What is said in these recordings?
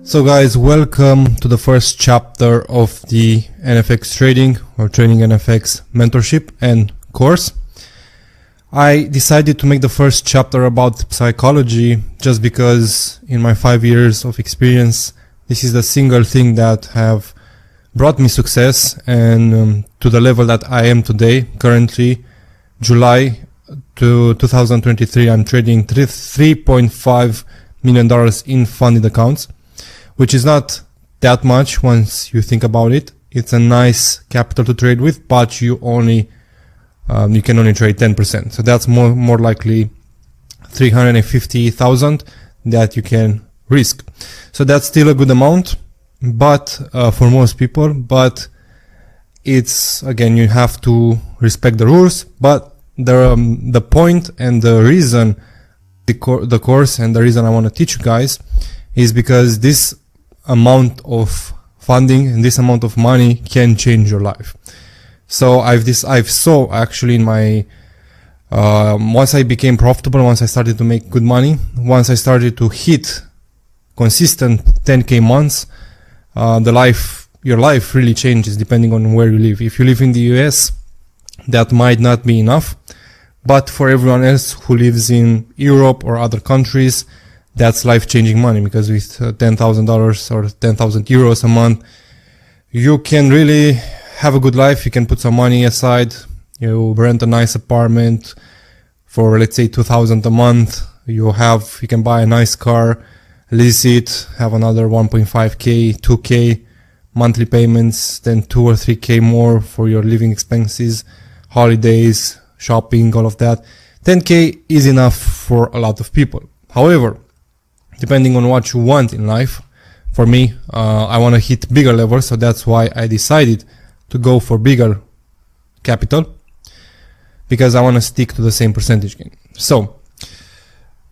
So guys, welcome to the first chapter of the NFX trading or trading NFX mentorship and course. I decided to make the first chapter about psychology just because in my 5 years of experience, this is the single thing that have brought me success and to the level that I am today. Currently, July to 2023, I'm trading $3.5 million in funded accounts, which is not that much once you think about it. It's a nice capital to trade with, but you can only trade 10%. So that's more likely 350,000 that you can risk. So that's still a good amount, but for most people, but it's, again, you have to respect the rules. But the point and the reason the course and the reason I want to teach you guys is because this amount of funding and this amount of money can change your life. So I've saw actually in my once I became profitable, once I started to make good money, once I started to hit consistent 10k months, your life really changes depending on where you live. If you live in the US, that might not be enough, but for everyone else who lives in Europe or other countries, that's life-changing money, because with $10,000 or 10,000 euros a month, you can really have a good life. You can put some money aside. You rent a nice apartment for, let's say, 2,000 a month. You can buy a nice car, lease it, have another 1.5k, 2k monthly payments, then 2 or 3k more for your living expenses, holidays, shopping, all of that. 10k is enough for a lot of people. However, depending on what you want in life, for me, I want to hit bigger levels, so that's why I decided to go for bigger capital, because I want to stick to the same percentage gain. So,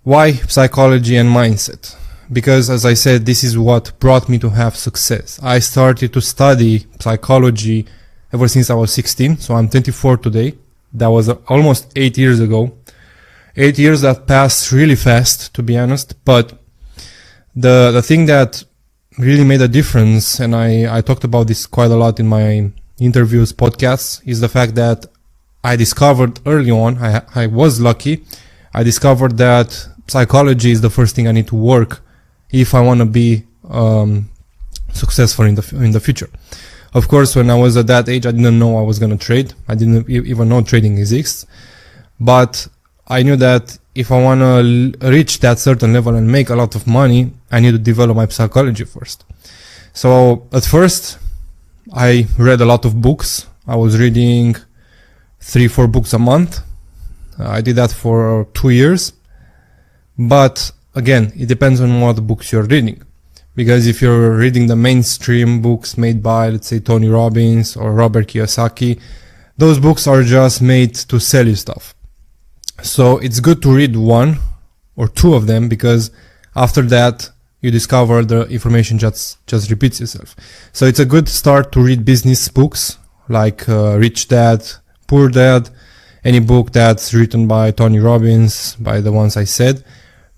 why psychology and mindset? Because, as I said, this is what brought me to have success. I started to study psychology ever since I was 16, so I'm 24 today. That was almost 8 years ago. 8 years that passed really fast, to be honest, but the thing that really made a difference, and I talked about this quite a lot in my interviews, podcasts, is the fact that I discovered early on, I was lucky, I discovered that psychology is the first thing I need to work if I want to be successful in the future. Of course, when I was at that age, I didn't know I was going to trade. I didn't even know trading exists. But I knew that if I want to reach that certain level and make a lot of money, I need to develop my psychology first. So at first, I read a lot of books. I was reading 3-4 books a month. I did that for 2 years. But again, it depends on what books you're reading. Because if you're reading the mainstream books made by, let's say, Tony Robbins or Robert Kiyosaki, those books are just made to sell you stuff. So it's good to read 1 or 2 of them, because after that you discover the information just repeats itself. So it's a good start to read business books like Rich Dad, Poor Dad, any book that's written by Tony Robbins, by the ones I said.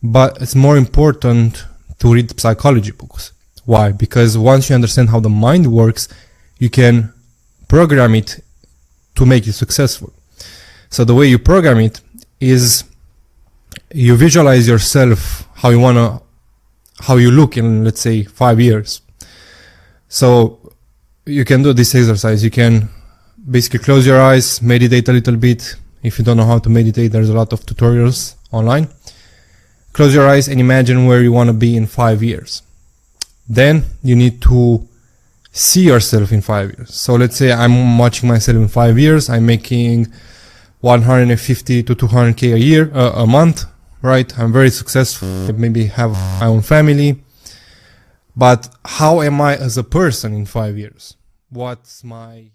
But it's more important to read psychology books. Why? Because once you understand how the mind works, you can program it to make you successful. So the way you program it is you visualize yourself how you look in, let's say, 5 years. So you can do this exercise. You can basically close your eyes, meditate a little bit. If you don't know how to meditate, there's a lot of tutorials online. Close your eyes and imagine where you want to be in 5 years. Then you need to see yourself in 5 years. So let's say I'm watching myself in 5 years. I'm making 150 to 200k a month, right? I'm very successful. I maybe have my own family. But how am I as a person in 5 years? What's my